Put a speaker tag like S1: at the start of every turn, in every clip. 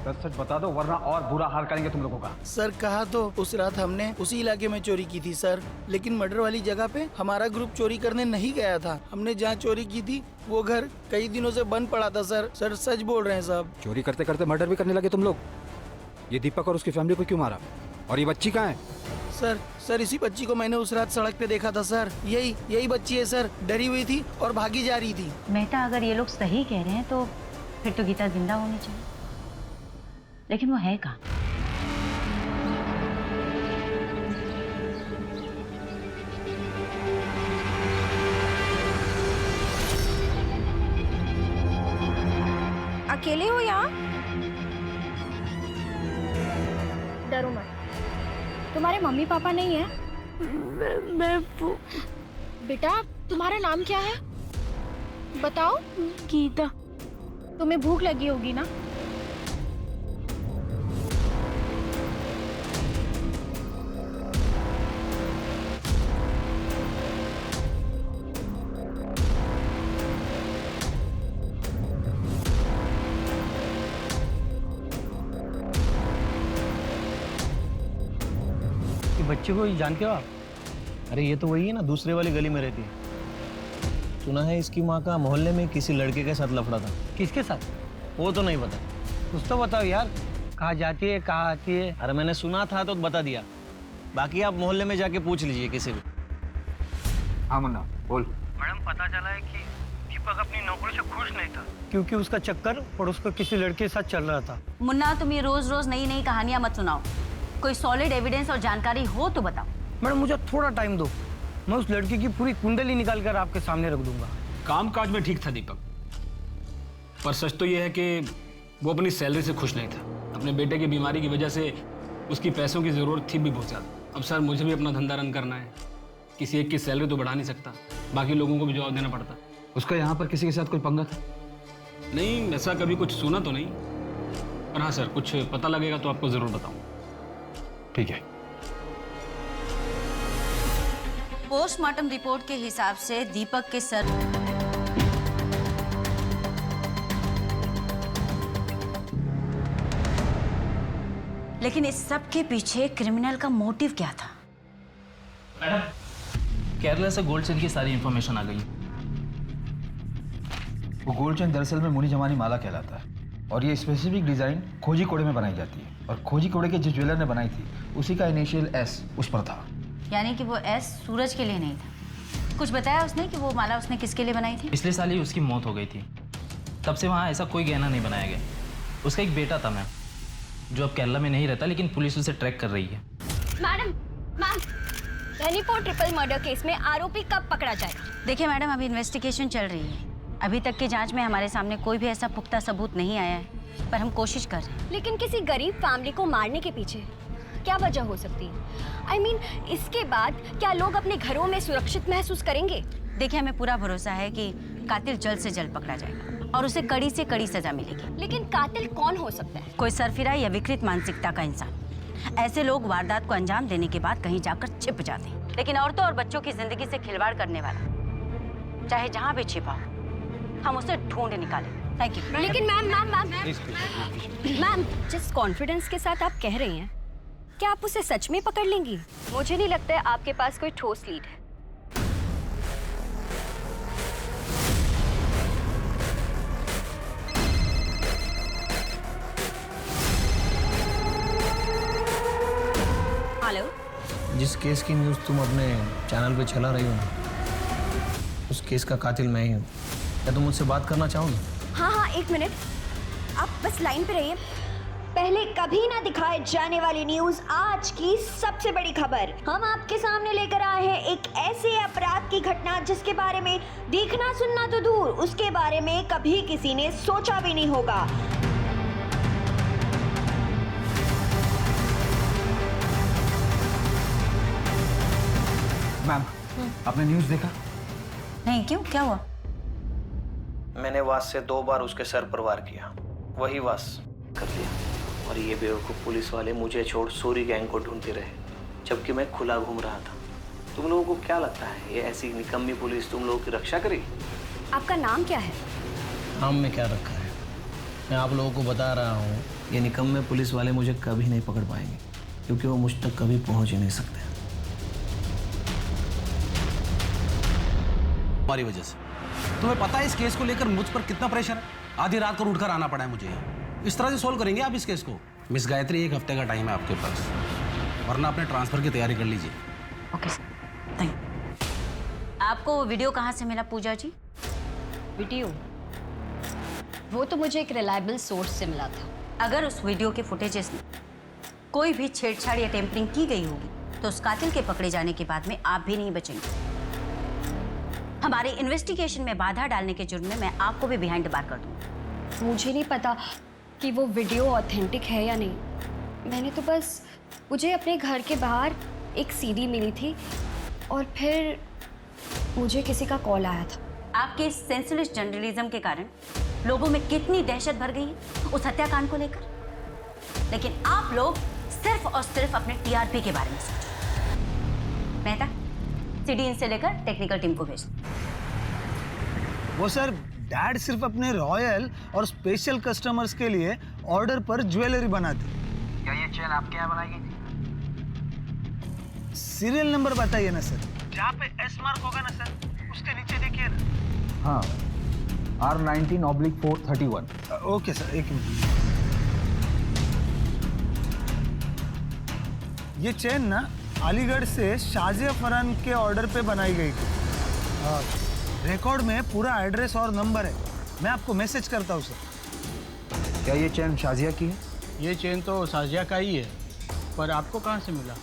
S1: सच सच बता दो वरना और बुरा हाल करेंगे तुम लोगों का।
S2: सर कहा तो उस रात हमने उसी इलाके में चोरी की थी सर, लेकिन मर्डर वाली जगह पे हमारा ग्रुप चोरी करने नहीं गया था। हमने जहाँ चोरी की थी वो घर कई दिनों से बंद पड़ा था सर। सर सच बोल रहे हैं साहब।
S1: चोरी करते करते मर्डर भी करने लगे तुम लोग। ये दीपक और उसकी फैमिली को क्यों मारा? और ये बच्ची कहाँ है?
S2: सर इसी बच्ची को मैंने उस रात सड़क पे देखा था सर। यही बच्ची है सर। डरी हुई थी और भागी जा रही थी।
S3: मेहता, अगर ये लोग सही कह रहे हैं तो फिर तो गीता जिंदा होनी चाहिए, लेकिन वो है कहाँ?
S4: अकेले हो यहाँ? डरो मत, तुम्हारे मम्मी पापा नहीं है?
S5: मैं वो।
S4: बेटा तुम्हारा नाम क्या है बताओ?
S5: गीता।
S4: तुम्हें भूख लगी होगी ना?
S6: बच्चे को जानते हो आप?
S7: अरे ये तो वही है ना, दूसरे वाली गली में रहती है। सुना है इसकी माँ का मोहल्ले में किसी लड़के के साथ लफड़ा था।
S6: किसके साथ?
S7: वो तो नहीं पता।
S6: कुछ तो बताओ यार, कहाँ जाती है कहाँ आती है?
S7: अरे मैंने सुना था तो बता दिया, बाकी आप मोहल्ले में जाके पूछ लीजिए किसी भी।
S1: हाँ मुन्ना बोल।
S6: मैडम पता चला है कि दीपक अपनी नौकरी से खुश नहीं था क्योंकि उसका चक्कर और उसका किसी लड़के के साथ चल रहा था।
S3: मुन्ना, तुम ये रोज रोज नई नई कहानियां मत सुनाओ। कोई सॉलिड एविडेंस और जानकारी हो तो बताओ।
S6: मैडम मुझे थोड़ा टाइम दो, मैं उस लड़की की पूरी कुंडली निकाल कर आपके सामने रख दूंगा।
S8: कामकाज में ठीक था दीपक, पर सच तो यह है कि वो अपनी सैलरी से खुश नहीं था। अपने बेटे की बीमारी की वजह से उसकी पैसों की ज़रूरत थी भी बहुत ज़्यादा। अब सर मुझे भी अपना धंधा रन करना है, किसी एक की सैलरी तो बढ़ा नहीं सकता, बाकी लोगों को भी जवाब देना पड़ता।
S1: उसका यहाँ पर किसी के साथ कोई पंगा था?
S8: नहीं, ऐसा कभी कुछ सुना तो नहीं, पर हाँ सर कुछ पता लगेगा तो आपको ज़रूर बताऊँ।
S1: ठीक है।
S3: पोस्टमार्टम रिपोर्ट के हिसाब से दीपक के सर लेकिन इस सब के पीछे क्रिमिनल का मोटिव क्या था?
S9: मैडम, केरला से गोल्ड चेन की सारी इंफॉर्मेशन आ गई।
S1: वो गोल्ड चेन दरअसल में मुनी जमानी माला कहलाता है और ये स्पेसिफिक डिजाइन खोजी कोड़े में बनाई जाती है और खोजी कोड़े के जिस ज्वेलर ने बनाई थी उसी का इनिशियल एस उस पर था।
S3: यानी कि वो एस सूरज के लिए नहीं था। कुछ बताया उसने कि वो माला उसने किसके लिए बनाई थी?
S9: पिछले साल ही उसकी मौत हो गई थी, तब से वहाँ ऐसा कोई गहना नहीं बनाया गया। उसका एक बेटा था मैम, जो अब केरला में नहीं रहता, लेकिन पुलिस उसे ट्रैक कर रही है।
S4: Ma'am Manipur triple murder case में आरोपी कब पकड़ा जाएगा?
S3: देखिए मैडम, अभी इन्वेस्टिगेशन चल रही है। अभी तक की जांच में हमारे सामने कोई भी ऐसा पुख्ता सबूत नहीं आया है, पर हम कोशिश कर रहे हैं।
S4: लेकिन किसी गरीब फैमिली को मारने के पीछे क्या वजह हो सकती है? I mean, इसके बाद क्या लोग अपने घरों में सुरक्षित महसूस करेंगे?
S3: देखिए, हमें पूरा भरोसा है कि कातिल जल्द से जल्द पकड़ा जाएगा और उसे कड़ी से कड़ी सजा मिलेगी।
S4: लेकिन कातिल कौन हो सकता है?
S3: कोई सरफिरा या विकृत मानसिकता का इंसान। ऐसे लोग वारदात को अंजाम देने के बाद कहीं जाकर छिप जाते हैं, लेकिन औरतों और बच्चों की जिंदगी से खिलवाड़ करने वाला चाहे जहाँ भी छिपा हो, हम उसे ढूंढ निकालें। Thank you.
S4: लेकिन मैम, जिस कॉन्फिडेंस के साथ आप कह रही हैं, क्या आप उसे सच में पकड़ लेंगी? मुझे नहीं लगता है आपके पास कोई ठोस लीड है। हेलो,
S7: जिस केस की न्यूज़ तुम अपने चैनल पे चला रही हो ना, उस केस का कातिल मैं ही हूँ। क्या तुम मुझसे बात करना चाहोगी?
S4: हाँ, एक मिनट, आप बस लाइन पे रहिए। पहले कभी ना दिखाए जाने वाली न्यूज, आज की सबसे बड़ी खबर हम आपके सामने लेकर आए हैं। एक ऐसे अपराध की घटना जिसके बारे में देखना सुनना तो दूर, उसके बारे में कभी किसी ने सोचा भी नहीं होगा।
S1: मैम, आपने न्यूज़ देखा?
S3: नहीं, क्यों, क्या हुआ?
S7: मैंने वास से 2 बार उसके सर पर वार किया, वही वास कर लिया, और ये बेवकूफ़ पुलिस वाले मुझे छोड़ सूरी गैंग को ढूंढते रहे, जबकि मैं खुला घूम रहा था। तुम लोगों को क्या लगता है ये ऐसी निकम्मी पुलिस तुम लोगों की रक्षा करेगी?
S4: आपका नाम क्या है?
S7: नाम में क्या रखा है,
S5: मैं आप लोगों को बता रहा हूँ।
S7: ये निकम्मे पुलिस वाले मुझे कभी नहीं पकड़ पाएंगे, क्योंकि वो मुझ तक कभी पहुंच ही नहीं सकते।
S5: हमारी वजह से तुम्हें पता है इस केस को लेकर मुझ पर कितना प्रेशर है। आधी रात को उठकर आना पड़ा है मुझे। इस तरह से सोल्व करेंगे आप इस केस को। मिस गायत्री, 1 हफ्ते का टाइम है आपके पास, वरना अपने ट्रांसफर की तैयारी कर लीजिए।
S3: Okay sir, thank you. आपको वो वीडियो कहाँ से मिला पूजा जी?
S10: वीडियो वो तो मुझे एक रिलायबल सोर्स से मिला था।
S3: अगर उस वीडियो के फुटेजेस में कोई भी छेड़छाड़ या टेम्परिंग की गई होगी तो उस कातिल के पकड़े जाने के बाद में आप भी नहीं बचेंगे। हमारे इन्वेस्टिगेशन में बाधा डालने के जुर्म में मैं आपको भी बिहाइंड द बार कर दूंगी।
S10: मुझे नहीं पता कि वो वीडियो ऑथेंटिक है या नहीं। मैंने तो बस, मुझे अपने घर के बाहर एक सीडी मिली थी और फिर मुझे किसी का कॉल आया था।
S3: आपके सेंसलेस जर्नलिज्म के कारण लोगों में कितनी दहशत भर गई है उस हत्याकांड को लेकर, लेकिन आप लोग सिर्फ और सिर्फ अपने टीआरपी के बारे में सोचो। मेहता, सीडी इन से लेकर टेक्निकल टीम को भेज।
S2: वो सर, डैड सिर्फ अपने रॉयल और स्पेशल कस्टमर्स के लिए ऑर्डर पर ज्वेलरी बनाते।
S1: क्या ये चेन आपके यहाँ बनाई गई थी?
S2: सीरियल नंबर बताइए ना सर। जहाँ पे एस मार्क होगा ना सर, उसके नीचे देखिए ना।
S1: हाँ, R19/431।
S2: ओके सर, एक मिनट। ये चेन ना अलीगढ़ से शाजिया फरहान के ऑर्डर पे बनाई गई थी। रिकॉर्ड में पूरा एड्रेस और नंबर है, मैं आपको मैसेज करता हूँ सर।
S1: क्या ये चेन शाजिया की है?
S6: ये चेन तो साजिया का ही है, पर आपको कहाँ से मिला?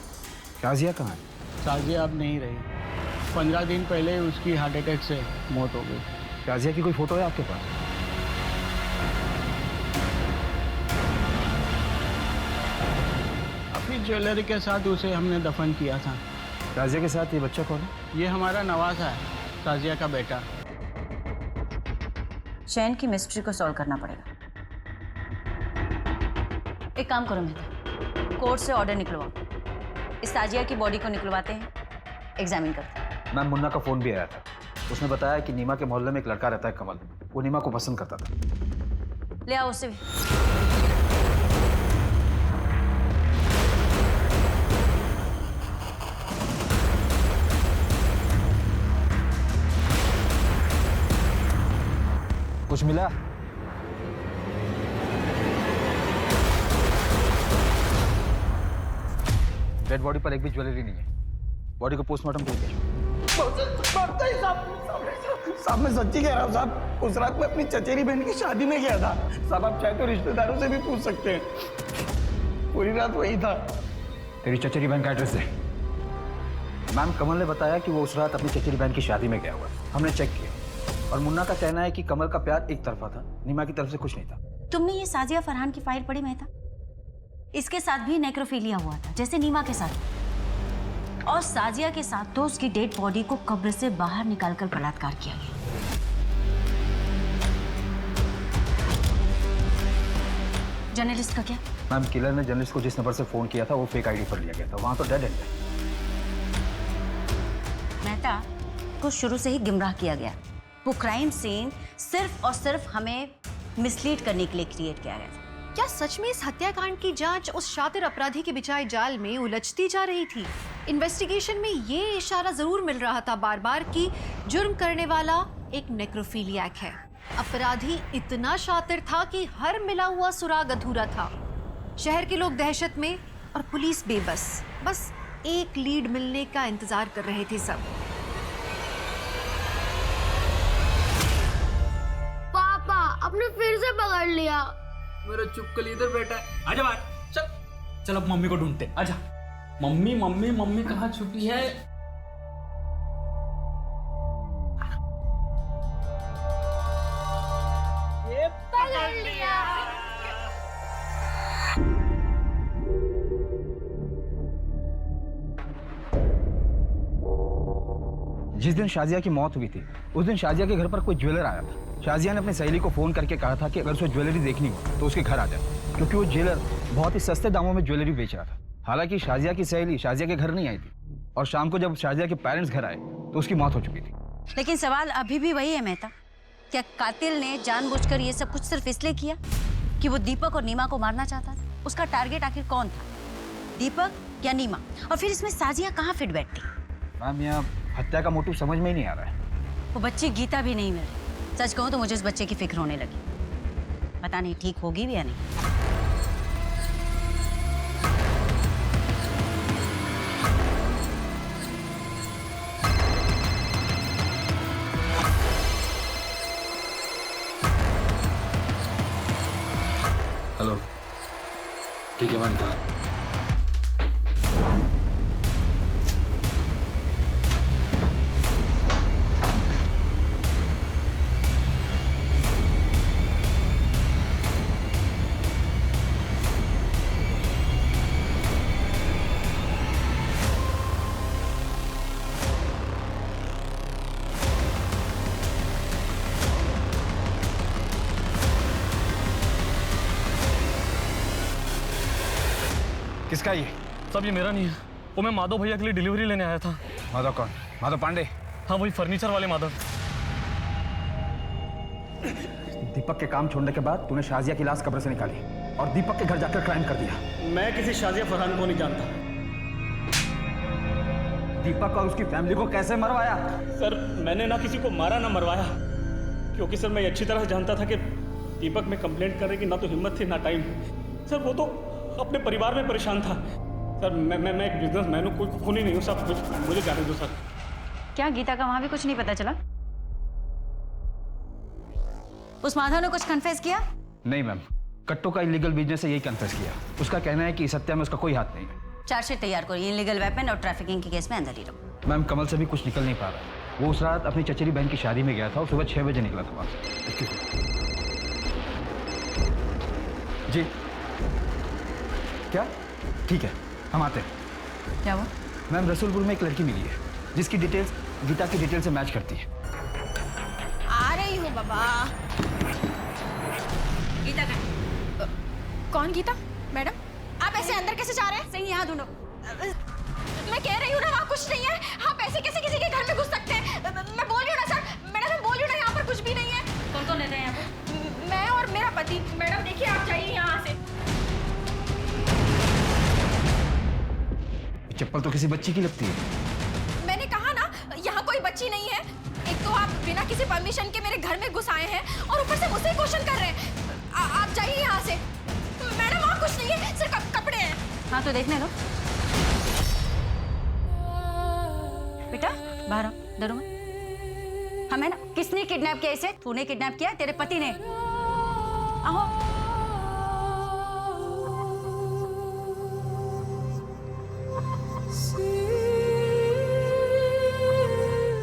S1: शाजिया कहाँ है?
S6: साजिया अब नहीं रही। 15 दिन पहले उसकी हार्ट अटैक से मौत हो गई।
S1: शाजिया की कोई फोटो है आपके पास?
S6: अपनी ज्वेलरी के साथ उसे हमने दफन किया था।
S1: शाजिया के साथ ये बच्चा कौन है?
S6: ये हमारा नवाज़ा है, साजिया का बेटा।
S3: चैन की मिस्ट्री को सॉल्व करना पड़ेगा। एक काम करो मेहता, कोर्ट से ऑर्डर निकलवाओ, इस ताजिया की बॉडी को निकलवाते हैं, एग्जामिन करते हैं।
S1: मैम, मुन्ना का फोन भी आया था। उसने बताया कि नीमा के मोहल्ले में एक लड़का रहता है कमल, वो नीमा को पसंद करता था।
S3: ले आओ उससे भी।
S1: कुछ मिला? डेड बॉडी पर एक भी ज्वेलरी नहीं है। बॉडी को पोस्टमार्टम के लिए
S2: साहब, मैं सच्ची कह रहा हूँ साहब। उस रात मैं अपनी चचेरी बहन की शादी में गया था साहब। आप चाहे तो रिश्तेदारों से भी पूछ सकते हैं, पूरी रात वही था।
S1: तेरी चचेरी बहन का एड्रेस है? मैम, कमल ने बताया कि वो उस रात अपनी चचेरी बहन की शादी में गया हुआ। हमने चेक किया और मुन्ना का कहना है कि कमल का प्यार एक तरफा था, नीमा की तरफ से कुछ नहीं था।
S3: तुमने ये साजिया फरहान की फाइल पढ़ी मेहता? इसके साथ भी नेक्रोफिलिया हुआ था, जैसे नीमा के साथ। और साजिया के साथ तो उसकी डेड बॉडी को कब्र से बाहर निकालकर बलात्कार किया गया। जर्नलिस्ट का क्या?
S1: मैम, किलर ने जर्नलिस्ट को जिस नंबर से फोन किया था वो फेक आईडी पर लिया गया था। वहां तो डेड एंड है।
S3: मेहता को शुरू से ही गुमराह किया गया। वो क्राइम सीन सिर्फ और सिर्फ हमें मिसलीड करने के लिए क्रिएट किया गया था।
S11: क्या सच में इस हत्याकांड की जांच उस शातिर अपराधी के बिछाए जाल में उलझती जा रही थी? इन्वेस्टिगेशन में ये इशारा जरूर मिल रहा था बार बार कि जुर्म करने वाला एक नेक्रोफिलियाक है। अपराधी इतना शातिर था कि हर मिला हुआ सुराग अधूरा था। शहर के लोग दहशत में और पुलिस बेबस। बस एक लीड मिलने का इंतजार कर रहे थे सब।
S12: पापा, आपने फिर से पकड़ लिया।
S8: मेरा चुपकल इधर बैठा है। आजा बाहर, चल चल, अब मम्मी को ढूंढते। आजा। मम्मी मम्मी मम्मी कहाँ छुपी है?
S12: ये पकड़ लिया।
S1: जिस दिन शाजिया की मौत हुई थी उस दिन शाजिया के घर पर कोई ज्वेलर आया था। शाजिया ने अपनी सहेली को फोन करके कहा था कि अगर उसे ज्वेलरी देखनी हो तो उसके घर आ जाए, क्योंकि वो ज्वेलर बहुत ही सस्ते दामों में ज्वेलरी बेच रहा था। हालांकि शाजिया की सहेली शाजिया के घर नहीं आई थी और शाम को जब शाजिया के पेरेंट्स घर आए तो उसकी मौत हो चुकी थी।
S3: लेकिन सवाल अभी भी वही है मेहता, क्या कातिल ने जानबूझकर ये सब कुछ सिर्फ इसलिए किया कि वो दीपक और नीमा को मारना चाहता था? उसका टारगेट आखिर कौन था, दीपक या नीमा? और फिर इसमें साजिया कहाँ फिट बैठती?
S1: मैम, यहाँ हत्या का मोटिव समझ में ही नहीं आ रहा है।
S3: वो बच्ची गीता भी नहीं मिल रही। सच कहूँ तो मुझे उस बच्चे की फिक्र होने लगी। पता नहीं ठीक होगी भी या नहीं।
S8: हेलो, ठीक है मैं
S1: किसका ये?
S13: सब ये मेरा नहीं है, वो मैं माधव भैया के लिए डिलीवरी लेने आया था।
S1: माधव कौन? माधव पांडे?
S13: हाँ, वही फर्नीचर वाले माधव।
S1: दीपक के काम छोड़ने के बाद तूने शाजिया की लाश कब्र से निकाली और दीपक के घर जाकर क्राइम कर दिया।
S6: मैं किसी शाजिया फरहान को नहीं जानता।
S1: दीपक और उसकी फैमिली को कैसे मरवाया?
S6: सर, मैंने ना किसी को मारा ना मरवाया, क्योंकि सर मैं अच्छी तरह जानता था कि दीपक में कंप्लेंट करने की ना तो हिम्मत थी ना टाइम। सर वो तो अपने परिवार में परेशान था। सर मैं एक बिजनेसमैन हूँ, कोई खूनी नहीं हूँ। सब मुझे जाने दो सर।
S3: क्या गीता का वहां भी कुछ नहीं पता चला? उस माधव ने कुछ कन्फेस किया?
S1: नहीं मैम, कट्टो का इलीगल बिजनेस से यही कन्फेस किया। उसका कहना है कि इस हत्या में उसका कोई हाथ नहीं है।
S3: चार्जशीट तैयार करो, इलीगल वेपन और ट्रैफिकिंग के केस में अंदर ही रहो।
S1: मैम, कमल से भी कुछ निकल नहीं पा रहा। वो उस रात अपनी चचेरी बहन की शादी में गया था और सुबह 6 बजे निकला था वहां से। जी क्या? ठीक है, हम आते हैं।
S3: क्या वो?
S1: मैम, रसूलपुर में एक लड़की मिली है जिसकी डिटेल्स गीता की डिटेल से मैच करती है।
S10: आ रही हूँ बाबा।
S3: गीता का
S10: कौन गीता? मैडम, आप ऐसे अंदर कैसे जा रहे हैं?
S3: सही, यहाँ ढूंढो।
S10: मैं कह रही हूँ ना, वहाँ कुछ नहीं है। आप ऐसे कैसे किसी के घर में घुस सकते हैं? मैं बोल रही हूँ ना सर, मैडम मैं बोल रही हूँ ना, यहाँ पर कुछ भी नहीं है।
S3: कौन कौन रहते हैं यहाँ पे?
S10: मैं और मेरा पति। मैडम देखिए, आप जाइए यहाँ से।
S1: चप्पल तो किसी बच्ची की लगती है।
S10: मैंने कहा ना, यहाँ कोई बच्ची नहीं है। एक तो आप बिना किसी परमिशन के मेरे घर में घुस आए हैं और ऊपर से मुझसे क्वेश्चन कर रहे हैं। आप जाइए यहाँ से। मैडम वहाँ कुछ नहीं है, सिर्फ कपड़े हैं।
S3: हाँ तो देखने दो। बेटा बाहर आओ, डरो मत। हमें ना किसने किडनैप किया इसे? तूने किडनैप किया? तेरे पति ने? आओ।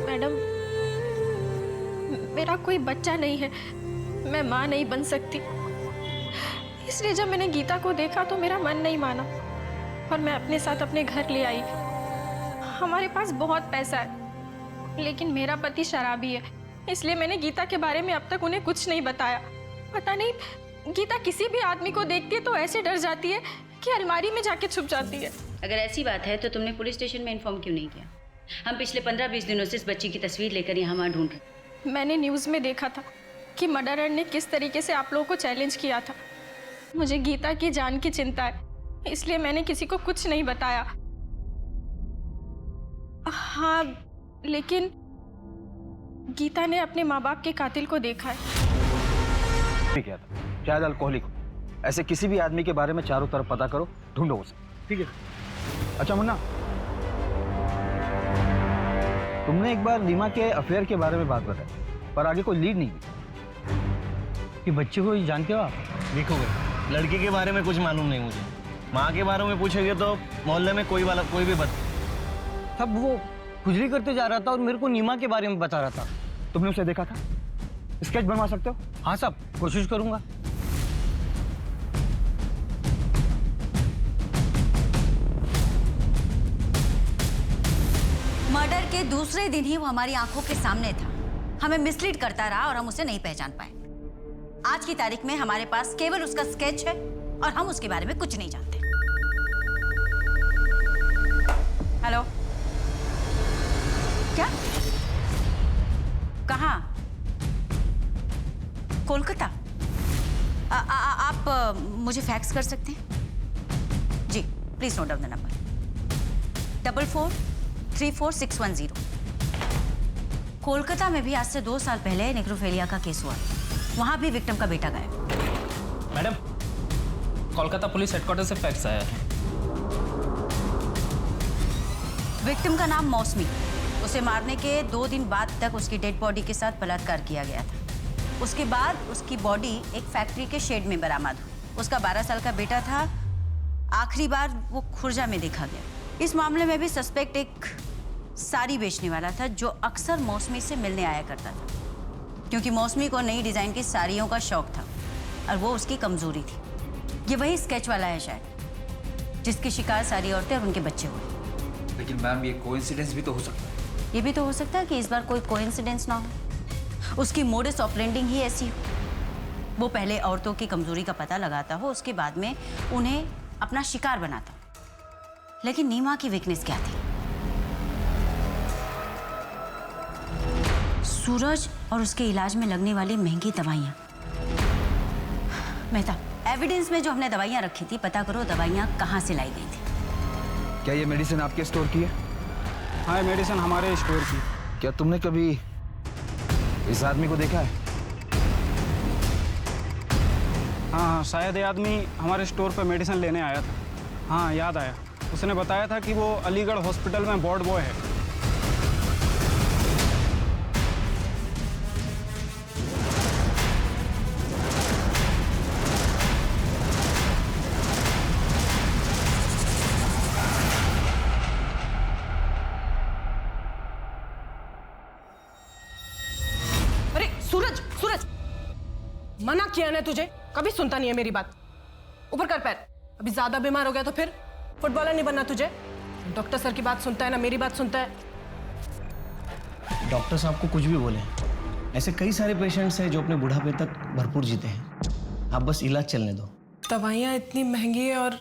S10: मैडम, मेरा कोई बच्चा नहीं है, मैं माँ नहीं बन सकती। इसलिए जब मैंने गीता को देखा तो मेरा मन नहीं माना और मैं अपने साथ अपने घर ले आई। हमारे पास बहुत पैसा है, लेकिन मेरा पति शराबी है, इसलिए मैंने गीता के बारे में अब तक उन्हें कुछ नहीं बताया। पता नहीं गीता किसी भी आदमी को देखती है तो ऐसे डर जाती है कि अलमारी में जाके छुप जाती है।
S3: अगर ऐसी बात है तो तुमने पुलिस स्टेशन में इन्फॉर्म क्यों नहीं किया? हम पिछले 15-20 दिनों से इस बच्ची की तस्वीर लेकर यहाँ वहाँ ढूंढ रहे।
S10: मैंने न्यूज़ में देखा था कि मर्डरर ने किस तरीके से आप लोगों को चैलेंज किया था। मुझे गीता की जान की चिंता है, इसलिए मैंने किसी को कुछ नहीं बताया। हाँ, लेकिन गीता ने अपने माँ बाप के कातिल को देखा है।
S1: ठीक है, शायद अल्कोहलिक हो। ऐसे किसी भी आदमी के बारे में चारों तरफ पता करो, ढूंढो उसे। ठीक है। अच्छा मुन्ना, तुमने एक बार नीमा के अफेयर के बारे में बात बताई, पर आगे कोई लीड नहीं दी।
S6: कि बच्चे को जानते हो आप? देखो भाई, लड़की के बारे में कुछ मालूम नहीं मुझे। माँ के बारे में पूछेंगे तो मोहल्ले में कोई भी
S14: तब वो खुजली करते जा रहा था और मेरे को नीमा के बारे में बता रहा था।
S1: तुमने उसे देखा था? स्केच बनवा सकते हो?
S14: हाँ साहब, कोशिश करूंगा।
S3: मर्डर के दूसरे दिन ही वो हमारी आंखों के सामने था। हमें मिसलीड करता रहा और हम उसे नहीं पहचान पाए। आज की तारीख में हमारे पास केवल उसका स्केच है और हम उसके बारे में कुछ नहीं जानते। हेलो, क्या? कहाँ? कोलकाता? आप मुझे फैक्स कर सकते हैं? जी please note down the number 44344610। Kolkata में भी आज से 2 साल पहले नेक्रोफेलिया का केस हुआ, वहां भी विक्टिम का बेटा गायब।
S9: मैडम, कोलकाता पुलिस हेडक्वार्टर से फैक्स आया है।
S3: विक्टिम का नाम मौसमी। उसे मारने के 2 दिन बाद तक उसकी डेड बॉडी के साथ बलात्कार किया गया था। उसके बाद उसकी बॉडी एक फैक्ट्री के शेड में बरामद हुई। उसका 12 साल का बेटा था। आखिरी बार वो खुर्जा में देखा गया। इस मामले में भी सस्पेक्ट एक साड़ी बेचने वाला था जो अक्सर मौसमी से मिलने आया करता था, क्योंकि मौसमी को नई डिजाइन की साड़ियों का शौक था और वो उसकी कमजोरी थी। ये वही स्केच वाला है शायद जिसकी शिकार सारी औरतें और उनके बच्चे हुए।
S1: लेकिन मैम ये कोइंसिडेंस भी तो हो सकता है।
S3: ये भी तो हो सकता है कि इस बार कोई कोइंसिडेंस ना हो, उसकी मोडस ऑपरेंडिंग ही ऐसी हो। वो पहले औरतों की कमजोरी का पता लगाता हो, उसके बाद में उन्हें अपना शिकार बनाता। लेकिन नीमा की वीकनेस क्या थी? सूरज और उसके इलाज में लगने वाली महंगी दवाइयाँ। मेहता, एविडेंस में जो हमने दवाइयाँ रखी थी, पता करो दवाइयाँ कहाँ से लाई गई थी।
S1: क्या ये मेडिसिन आपके स्टोर की है?
S13: हाँ, मेडिसिन हमारे स्टोर की।
S1: क्या तुमने कभी इस आदमी को देखा है?
S13: हाँ, शायद ये आदमी हमारे स्टोर पर मेडिसिन लेने आया था। हाँ, याद आया। उसने बताया था कि वो अलीगढ़ हॉस्पिटल में वार्ड बॉय है।
S15: अरे सूरज, सूरज, मना किया ना तुझे, कभी सुनता नहीं है मेरी बात। ऊपर कर पैर। अभी ज्यादा बीमार हो गया तो फिर फुटबॉलर नहीं बनना तुझे। डॉक्टर सर की बात सुनता है ना मेरी बात सुनता है।
S7: डॉक्टर साहब को कुछ भी बोले, ऐसे कई सारे पेशेंट्स हैं जो अपने बुढ़ापे तक भरपूर जीते हैं। आप बस इलाज चलने दो।
S15: दवाइयाँ इतनी महंगी है और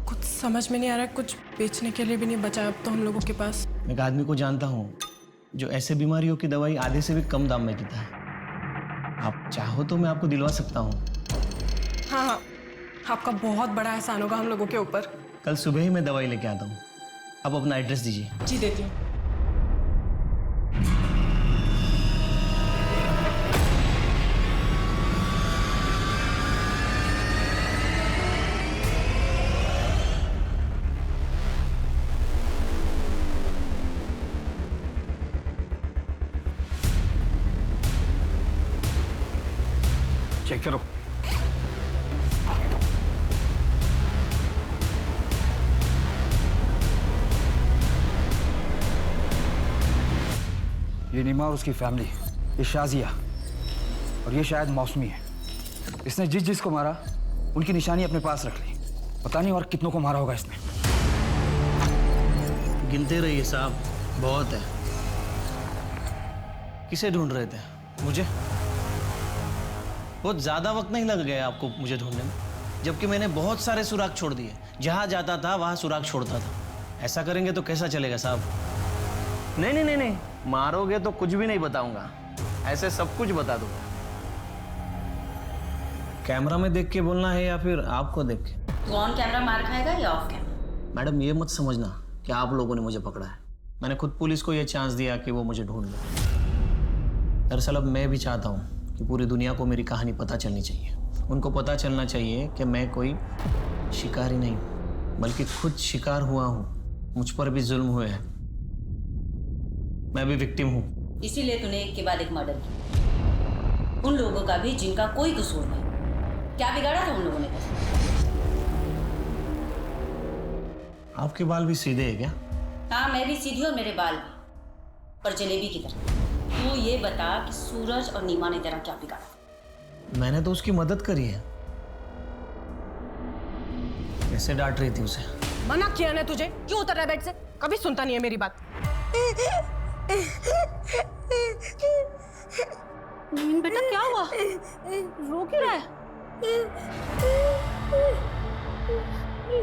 S15: कुछ समझ में नहीं आ रहा है, कुछ बेचने के लिए भी नहीं बचा अब तो हम लोगों के पास।
S7: मैं एक आदमी को जानता हूँ जो ऐसे बीमारियों की दवाई आधे से भी कम दाम में देता है। आप चाहो तो मैं आपको दिलवा सकता हूँ।
S15: हाँ हाँ, आपका बहुत बड़ा एहसान होगा हम लोगों के ऊपर।
S7: कल सुबह ही मैं दवाई लेके आता हूँ। आप अपना एड्रेस दीजिए।
S15: जी देती हूँ।
S1: चेक करो। ये नीमा और उसकी फैमिली, ये शाजिया और ये शायद मौसमी है। इसने जिस जिसको मारा उनकी निशानी अपने पास रख ली। पता नहीं और कितनों को मारा होगा इसने।
S7: गिनते रहिए साहब, बहुत है। किसे ढूंढ रहे थे? मुझे? बहुत ज्यादा वक्त नहीं लग गया आपको मुझे ढूंढने में, जबकि मैंने बहुत सारे सुराग छोड़ दिए। जहां जाता था वहां सुराग छोड़ता था। ऐसा करेंगे तो कैसा चलेगा साहब? नहीं नहीं नहीं नहीं, मारोगे तो कुछ भी नहीं बताऊंगा, ऐसे सब कुछ बता दूंगा। कैमरा में देख के बोलना है या फिर आपको देख के?
S3: तू ऑन कैमरा मार खाएगा या ऑफ कैमरा?
S7: मैडम ये मत समझना कि आप लोगों ने मुझे पकड़ा है। मैंने खुद पुलिस को ये चांस दिया कि वो मुझे ढूंढ ले। दरअसल अब मैं भी चाहता हूँ कि पूरी दुनिया को मेरी कहानी पता चलनी चाहिए। उनको पता चलना चाहिए कि मैं कोई शिकारी नहीं बल्कि खुद शिकार हुआ हूँ। मुझ पर भी जुल्म हुए हैं, मैं भी विक्टिम हूँ।
S3: इसीलिए तूने एक के बाद एक मर्डर किया, उन लोगों का भी जिनका कोई कसूर नहीं। क्या बिगाड़ा था उन लोगों ने?
S7: आपके बाल भी सीधे हैं क्या?
S3: हाँ, मैं भी सीधी और मेरे बाल भी, पर जलेबी की तरह। तू ये बता कि सूरज और नीमा ने तेरा क्या बिगाड़ा?
S7: मैंने तो उसकी मदद करी है। कैसे डांट रही थी उसे?
S15: मना किया ना तुझे, क्यों उतर रहा है बेड से? कभी सुनता नहीं है मेरी बात।
S3: बेटा क्या हुआ? रो क्यों रहा है?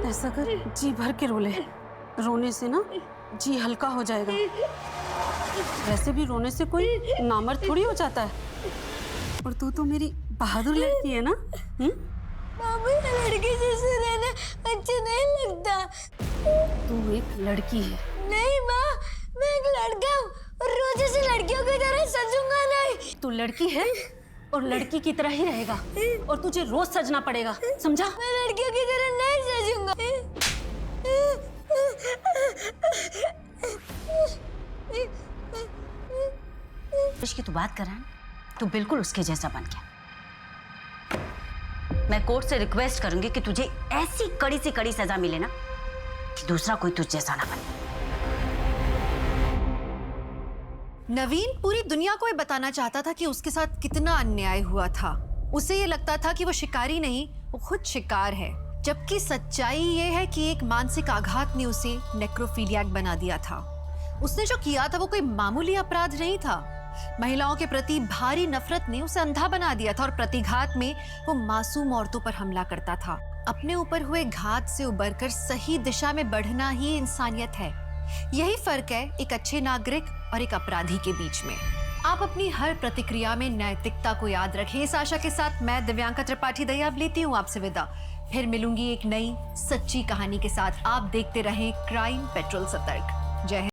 S16: ऐसा कर, जी भर के रो ले। रोने से ना जी हल्का हो जाएगा। वैसे भी रोने से कोई नामर्द थोड़ी हो जाता है। और तू तो मेरी बहादुर लड़की है ना?
S12: मामी, लड़की जैसे रहना अच्छा नहीं लगता।
S16: तू एक लड़की है।
S12: नहीं माँ, मैं एक लड़का हूँ और रोज ऐसे लड़कियों की तरह सजूंगा नहीं।
S16: तू लड़की है और लड़की की तरह ही रहेगा और तुझे रोज सजना पड़ेगा, समझा?
S12: मैं लड़कियों की तरह नहीं सजूंगा।
S3: की तू बात कर रहा है, तू बिल्कुल उसके जैसा बन गया। मैं कोर्ट से रिक्वेस्ट करूंगी कि तुझे ऐसी कड़ी से कड़ी सजा मिले ना कि दूसरा कोई तुझ जैसा ना बने।
S11: नवीन पूरी दुनिया को ये बताना चाहता था कि उसके साथ कितना अन्याय हुआ था। उसे ये लगता था कि वो शिकारी नहीं, वो खुद शिकार है, जबकि सच्चाई ये है कि एक मानसिक आघात ने उसे नेक्रोफिलियाक बना दिया था। उसने जो किया था वो कोई मामूली अपराध नहीं था। महिलाओं के प्रति भारी नफरत ने उसे अंधा बना दिया था और प्रतिघात में वो मासूम औरतों पर हमला करता था। अपने ऊपर हुए घात से उबरकर सही दिशा में बढ़ना ही इंसानियत है। यही फर्क है एक अच्छे नागरिक और एक अपराधी के बीच में। आप अपनी हर प्रतिक्रिया में नैतिकता को याद रखें। इस आशा के साथ मैं दिव्यांका त्रिपाठी दया अब लेती हूँ आपसे विदा। फिर मिलूंगी एक नई सच्ची कहानी के साथ। आप देखते रहें क्राइम पेट्रोल सतर्क। जय हिंद।